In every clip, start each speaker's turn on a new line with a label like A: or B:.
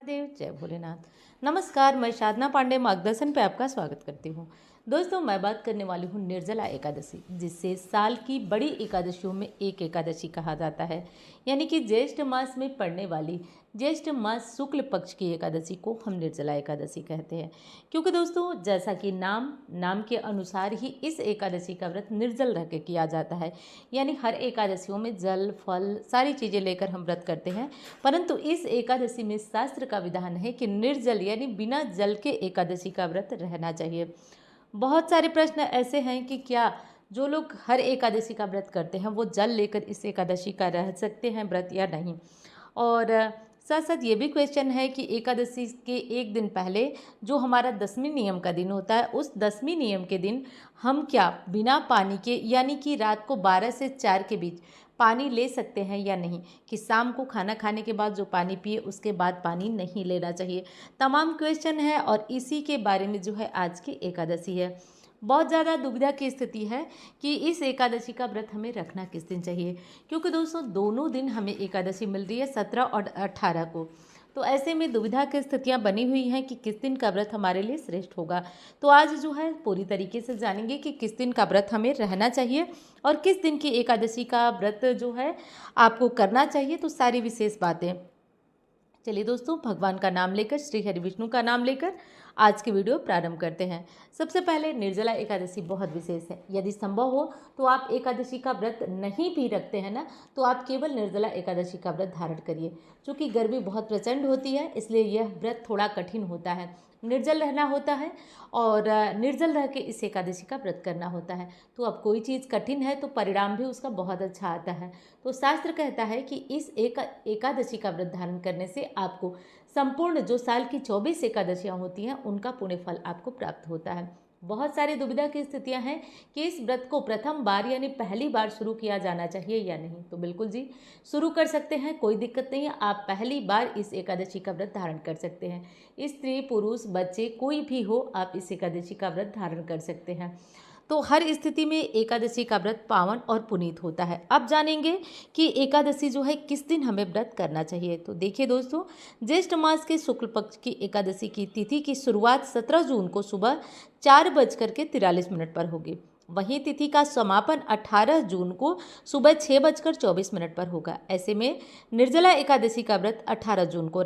A: देव जय भोलेनाथ। नमस्कार, मैं साधना पांडे मार्गदर्शन पे आपका स्वागत करती हूँ। दोस्तों, मैं बात करने वाली हूँ निर्जला एकादशी, जिसे साल की बड़ी एकादशियों में एक एकादशी कहा जाता है। यानी कि ज्येष्ठ मास में पड़ने वाली ज्येष्ठ मास शुक्ल पक्ष की एकादशी को हम निर्जला एकादशी कहते हैं। क्योंकि दोस्तों, जैसा कि नाम के अनुसार ही इस एकादशी का व्रत निर्जल रह के किया जाता है। यानी हर एकादशियों में जल फल सारी चीज़ें लेकर हम व्रत करते हैं, परंतु इस एकादशी में शास्त्र का विधान है कि निर्जल यानी बिना जल के एकादशी का व्रत रहना चाहिए। बहुत सारे प्रश्न ऐसे हैं कि क्या जो लोग हर एकादशी का व्रत करते हैं वो जल लेकर इस एकादशी का रह सकते हैं व्रत या नहीं। और साथ साथ ये भी क्वेश्चन है कि एकादशी के एक दिन पहले जो हमारा 10वीं नियम का दिन होता है, उस 10वीं नियम के दिन हम क्या बिना पानी के यानी कि रात को 12 से 4 के बीच पानी ले सकते हैं या नहीं, कि शाम को खाना खाने के बाद जो पानी पिए उसके बाद पानी नहीं लेना चाहिए। तमाम क्वेश्चन है और इसी के बारे में जो है आज की एकादशी है। बहुत ज़्यादा दुविधा की स्थिति है कि इस एकादशी का व्रत हमें रखना किस दिन चाहिए, क्योंकि दोस्तों दोनों दिन हमें एकादशी मिल रही है 17 और 18 को। तो ऐसे में दुविधा की स्थितियां बनी हुई हैं कि किस दिन का व्रत हमारे लिए श्रेष्ठ होगा। तो आज जो है पूरी तरीके से जानेंगे कि किस दिन का व्रत हमें रहना चाहिए और किस दिन की एकादशी का व्रत जो है आपको करना चाहिए। तो सारी विशेष बातें, चलिए दोस्तों, भगवान का नाम लेकर, श्री हरि विष्णु का नाम लेकर आज की वीडियो प्रारंभ करते हैं। सबसे पहले निर्जला एकादशी बहुत विशेष है। यदि संभव हो तो आप एकादशी का व्रत नहीं भी रखते हैं ना, तो आप केवल निर्जला एकादशी का व्रत धारण करिए। चूँकि गर्मी बहुत प्रचंड होती है, इसलिए यह व्रत थोड़ा कठिन होता है, निर्जल रहना होता है और निर्जल रह के इस एकादशी का व्रत करना होता है। तो अब कोई चीज़ कठिन है तो परिणाम भी उसका बहुत अच्छा आता है। तो शास्त्र कहता है कि इस एकादशी का व्रत धारण करने से आपको संपूर्ण जो साल की 24 एकादशियाँ होती हैं उनका पुण्य फल आपको प्राप्त होता है। बहुत सारी दुविधा की स्थितियां हैं कि इस व्रत को प्रथम बार यानी पहली बार शुरू किया जाना चाहिए या नहीं। तो बिल्कुल जी, शुरू कर सकते हैं, कोई दिक्कत नहीं है। आप पहली बार इस एकादशी का व्रत धारण कर सकते हैं। स्त्री पुरुष बच्चे कोई भी हो, आप इस एकादशी का व्रत धारण कर सकते हैं। तो हर स्थिति में एकादशी का व्रत पावन और पुनीत होता है। अब जानेंगे कि एकादशी जो है किस दिन हमें व्रत करना चाहिए। तो देखिए दोस्तों, ज्येष्ठ मास के शुक्ल पक्ष की एकादशी की तिथि की शुरुआत 17 जून को सुबह 4:43 पर होगी। वहीं तिथि का समापन 18 जून को सुबह 6:24 पर होगा। ऐसे में निर्जला एकादशी का व्रत 18 जून को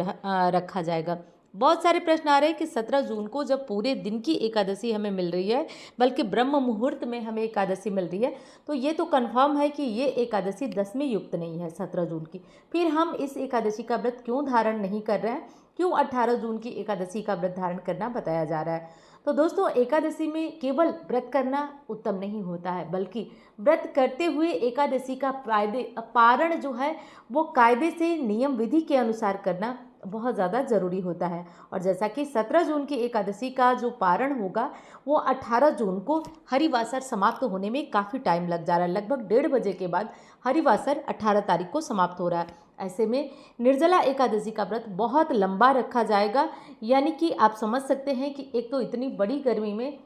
A: रखा जाएगा। बहुत सारे प्रश्न आ रहे हैं कि 17 जून को जब पूरे दिन की एकादशी हमें मिल रही है, बल्कि ब्रह्म मुहूर्त में हमें एकादशी मिल रही है, तो ये तो कंफर्म है कि ये एकादशी 10वीं युक्त नहीं है 17 जून की। फिर हम इस एकादशी का व्रत क्यों धारण नहीं कर रहे हैं, क्यों 18 जून की एकादशी का व्रत धारण करना बताया जा रहा है। तो दोस्तों, एकादशी में केवल व्रत करना उत्तम नहीं होता है, बल्कि व्रत करते हुए एकादशी का पारण जो है वो कायदे से नियम विधि के अनुसार करना बहुत ज़्यादा ज़रूरी होता है। और जैसा कि 17 जून की एकादशी का जो पारण होगा वो 18 जून को हरिवासर समाप्त होने में काफ़ी टाइम लग जा रहा है। लगभग 1:30 बजे के बाद हरिवासर 18 तारीख को समाप्त हो रहा है। ऐसे में निर्जला एकादशी का व्रत बहुत लंबा रखा जाएगा। यानी कि आप समझ सकते हैं कि एक तो इतनी बड़ी गर्मी में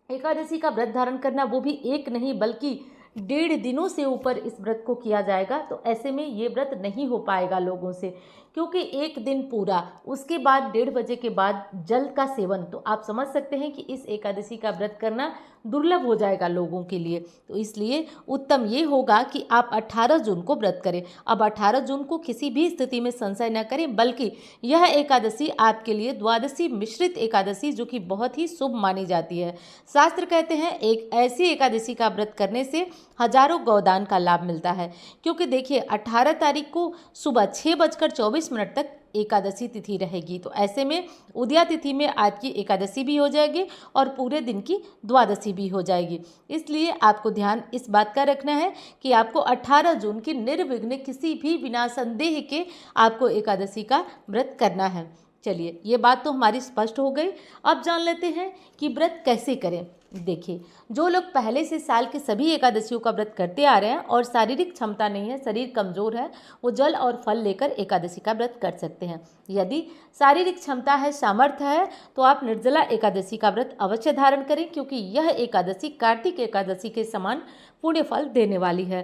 A: एकादशी का व्रत धारण करना, वो भी एक नहीं बल्कि 1.5 दिनों से ऊपर इस व्रत को किया जाएगा। तो ऐसे में ये व्रत नहीं हो पाएगा लोगों से, क्योंकि एक दिन पूरा उसके बाद 1:30 बजे के बाद जल का सेवन, तो आप समझ सकते हैं कि इस एकादशी का व्रत करना दुर्लभ हो जाएगा लोगों के लिए। तो इसलिए उत्तम ये होगा कि आप 18 जून को व्रत करें। अब 18 जून को किसी भी स्थिति में संशय न करें, बल्कि यह एकादशी आपके लिए द्वादशी मिश्रित एकादशी, जो कि बहुत ही शुभ मानी जाती है। शास्त्र कहते हैं एक ऐसी एकादशी का व्रत करने से हजारों गौदान का लाभ मिलता है। क्योंकि देखिए 18 तारीख को सुबह 6:24 तक एकादशी तिथि रहेगी। तो ऐसे में उदया तिथि में आज की एकादशी भी हो जाएगी और पूरे दिन की द्वादशी भी हो जाएगी। इसलिए आपको ध्यान इस बात का रखना है कि आपको 18 जून की निर्विघ्न किसी भी बिना संदेह के आपको एकादशी का व्रत करना है। चलिए, ये बात तो हमारी स्पष्ट हो गई। अब जान लेते हैं कि व्रत कैसे करें। देखिए, जो लोग पहले से साल के सभी एकादशियों का व्रत करते आ रहे हैं और शारीरिक क्षमता नहीं है, शरीर कमजोर है, वो जल और फल लेकर एकादशी का व्रत कर सकते हैं। यदि शारीरिक क्षमता है, सामर्थ्य है, तो आप निर्जला एकादशी का व्रत अवश्य धारण करें, क्योंकि यह एकादशी कार्तिक एकादशी के समान पुण्य फल देने वाली है।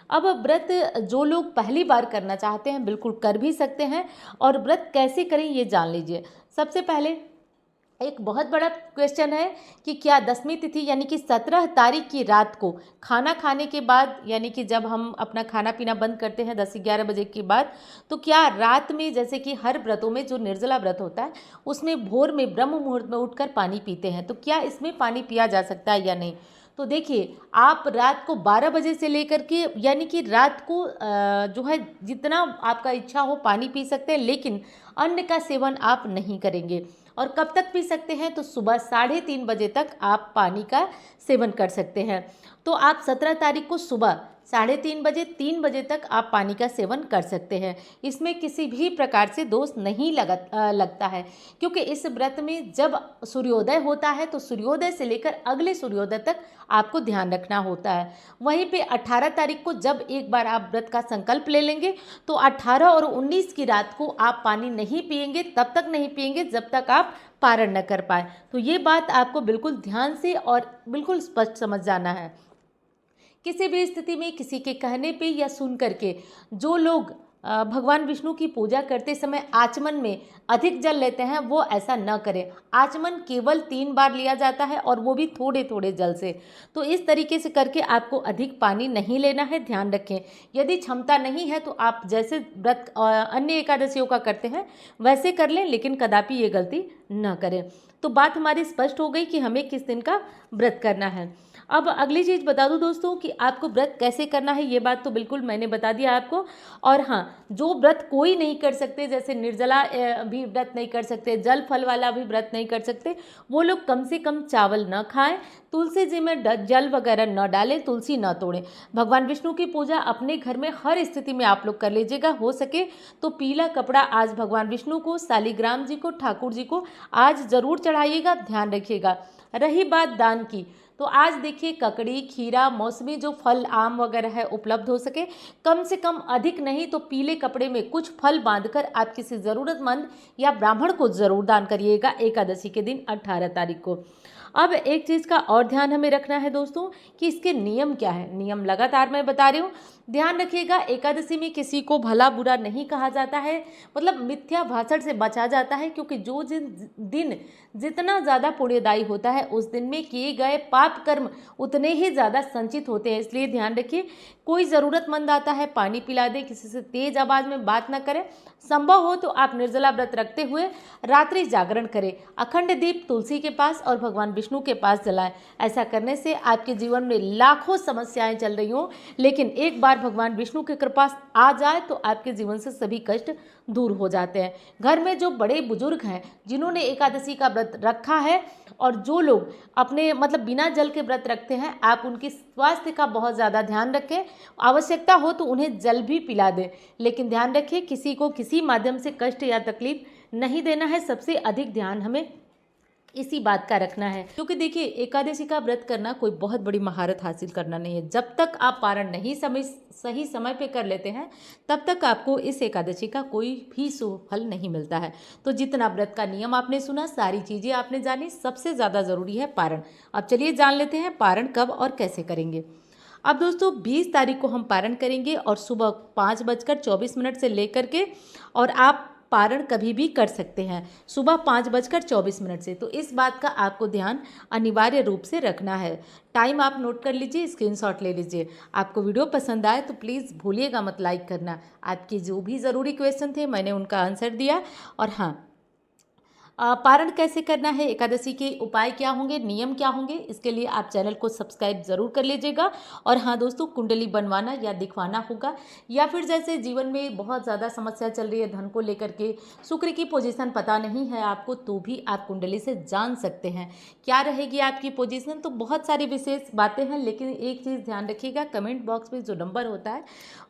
A: अब व्रत जो लोग पहली बार करना चाहते हैं बिल्कुल कर भी सकते हैं, और व्रत कैसे करें ये जान लीजिए। सबसे पहले एक बहुत बड़ा क्वेश्चन है कि क्या दसवीं तिथि यानी कि 17 तारीख की रात को खाना खाने के बाद, यानी कि जब हम अपना खाना पीना बंद करते हैं 10-11 बजे के बाद, तो क्या रात में, जैसे कि हर व्रतों में जो निर्जला व्रत होता है उसमें भोर में ब्रह्म मुहूर्त में उठकर पानी पीते हैं, तो क्या इसमें पानी पिया जा सकता है या नहीं। तो देखिए, आप रात को 12 बजे से लेकर के, यानी कि रात को जो है जितना आपका इच्छा हो पानी पी सकते हैं, लेकिन अन्न का सेवन आप नहीं करेंगे। और कब तक पी सकते हैं, तो सुबह 3:30 बजे तक आप पानी का सेवन कर सकते हैं। तो आप 17 तारीख को सुबह 3:30 बजे 3 बजे तक आप पानी का सेवन कर सकते हैं। इसमें किसी भी प्रकार से दोष नहीं लगता है, क्योंकि इस व्रत में जब सूर्योदय होता है तो सूर्योदय से लेकर अगले सूर्योदय तक आपको ध्यान रखना होता है। वहीं पे 18 तारीख को जब एक बार आप व्रत का संकल्प ले लेंगे तो 18 और 19 की रात को आप पानी नहीं पिएंगे, तब तक नहीं पिएंगे जब तक आप पारण न कर पाए। तो ये बात आपको बिल्कुल ध्यान से और बिल्कुल स्पष्ट समझ जाना है। किसी भी स्थिति में किसी के कहने पे या सुन करके जो लोग भगवान विष्णु की पूजा करते समय आचमन में अधिक जल लेते हैं वो ऐसा न करें। आचमन केवल 3 बार लिया जाता है और वो भी थोड़े थोड़े जल से। तो इस तरीके से करके आपको अधिक पानी नहीं लेना है, ध्यान रखें। यदि क्षमता नहीं है तो आप जैसे व्रत अन्य एकादशियों का करते हैं वैसे कर लें, लेकिन कदापि ये गलती न करें। तो बात हमारी स्पष्ट हो गई कि हमें किस दिन का व्रत करना है। अब अगली चीज़ बता दूं दोस्तों कि आपको व्रत कैसे करना है, ये बात तो बिल्कुल मैंने बता दिया आपको। और हाँ, जो व्रत कोई नहीं कर सकते, जैसे निर्जला भी व्रत नहीं कर सकते, जल फल वाला भी व्रत नहीं कर सकते, वो लोग कम से कम चावल न खाएं, तुलसी जी में जल वगैरह न डालें, तुलसी न तोड़ें। भगवान विष्णु की पूजा अपने घर में हर स्थिति में आप लोग कर लीजिएगा। हो सके तो पीला कपड़ा आज भगवान विष्णु को, शालिग्राम जी को, ठाकुर जी को आज जरूर चढ़ाइएगा, ध्यान रखिएगा। रही बात दान की, तो आज देखिए ककड़ी, खीरा, मौसमी जो फल आम वगैरह है उपलब्ध हो सके, कम से कम अधिक नहीं तो पीले कपड़े में कुछ फल बांधकर आप किसी ज़रूरतमंद या ब्राह्मण को ज़रूर दान करिएगा एकादशी के दिन 18 तारीख को। अब एक चीज़ का और ध्यान हमें रखना है दोस्तों कि इसके नियम क्या है। नियम लगातार मैं बता रही हूँ, ध्यान रखिएगा। एकादशी में किसी को भला बुरा नहीं कहा जाता है, मतलब मिथ्या भाषण से बचा जाता है, क्योंकि जो दिन जितना ज़्यादा पुण्यदायी होता है उस दिन में किए गए पाप कर्म उतने ही ज़्यादा संचित होते हैं। इसलिए ध्यान रखिए, कोई ज़रूरतमंद आता है पानी पिला दे, किसी से तेज आवाज़ में बात न करें। संभव हो तो आप निर्जला व्रत रखते हुए रात्रि जागरण करें, अखंड दीप तुलसी के पास और भगवान विष्णु के पास जलाएं। ऐसा करने से आपके जीवन में लाखों समस्याएं चल रही हों, लेकिन एक बार भगवान विष्णु की कृपा आ जाए तो आपके जीवन से सभी कष्ट दूर हो जाते हैं। घर में जो बड़े बुजुर्ग हैं जिन्होंने एकादशी का व्रत रखा है और जो लोग अपने मतलब बिना जल के व्रत रखते हैं, आप उनके स्वास्थ्य का बहुत ज़्यादा ध्यान रखें। आवश्यकता हो तो उन्हें जल भी पिला दें, लेकिन ध्यान रखें किसी को किसी माध्यम से कष्ट या तकलीफ नहीं देना है। सबसे अधिक ध्यान हमें इसी बात का रखना है, क्योंकि देखिए एकादशी का व्रत करना कोई बहुत बड़ी महारत हासिल करना नहीं है। जब तक आप पारण नहीं सही समय पे कर लेते हैं तब तक आपको इस एकादशी का कोई भी शुभ फल नहीं मिलता है। तो जितना व्रत का नियम आपने सुना, सारी चीज़ें आपने जानी, सबसे ज़्यादा ज़रूरी है पारण। अब चलिए जान लेते हैं पारण कब और कैसे करेंगे। अब दोस्तों 20 तारीख को हम पारण करेंगे और सुबह 5:24 से लेकर के, और आप पारण कभी भी कर सकते हैं सुबह 5:24 से। तो इस बात का आपको ध्यान अनिवार्य रूप से रखना है। टाइम आप नोट कर लीजिए, स्क्रीनशॉट ले लीजिए। आपको वीडियो पसंद आए तो प्लीज़ भूलिएगा मत लाइक करना। आपके जो भी ज़रूरी क्वेश्चन थे मैंने उनका आंसर दिया। और हाँ, पारण कैसे करना है, एकादशी के उपाय क्या होंगे, नियम क्या होंगे, इसके लिए आप चैनल को सब्सक्राइब ज़रूर कर लीजिएगा। और हाँ दोस्तों, कुंडली बनवाना या दिखवाना होगा, या फिर जैसे जीवन में बहुत ज़्यादा समस्या चल रही है धन को लेकर के, शुक्र की पोजीशन पता नहीं है आपको, तो भी आप कुंडली से जान सकते हैं क्या रहेगी आपकी पोजीशन। तो बहुत सारी विशेष बातें हैं, लेकिन एक चीज़ ध्यान रखिएगा, कमेंट बॉक्स में जो नंबर होता है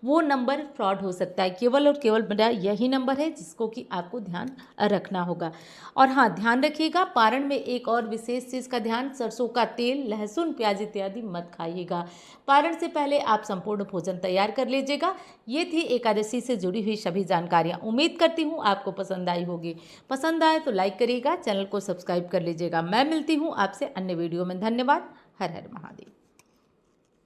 A: वो नंबर फ्रॉड हो सकता है। केवल और केवल मेरा यही नंबर है जिसको कि आपको ध्यान रखना होगा। और हाँ, ध्यान रखिएगा पारण में एक और विशेष चीज़ का ध्यान, सरसों का तेल, लहसुन, प्याज इत्यादि मत खाइएगा। पारण से पहले आप संपूर्ण भोजन तैयार कर लीजिएगा। ये थी एकादशी से जुड़ी हुई सभी जानकारियाँ। उम्मीद करती हूँ आपको पसंद आई होगी। पसंद आए तो लाइक करिएगा, चैनल को सब्सक्राइब कर लीजिएगा। मैं मिलती हूँ आपसे अन्य वीडियो में। धन्यवाद। हर हर महादेव।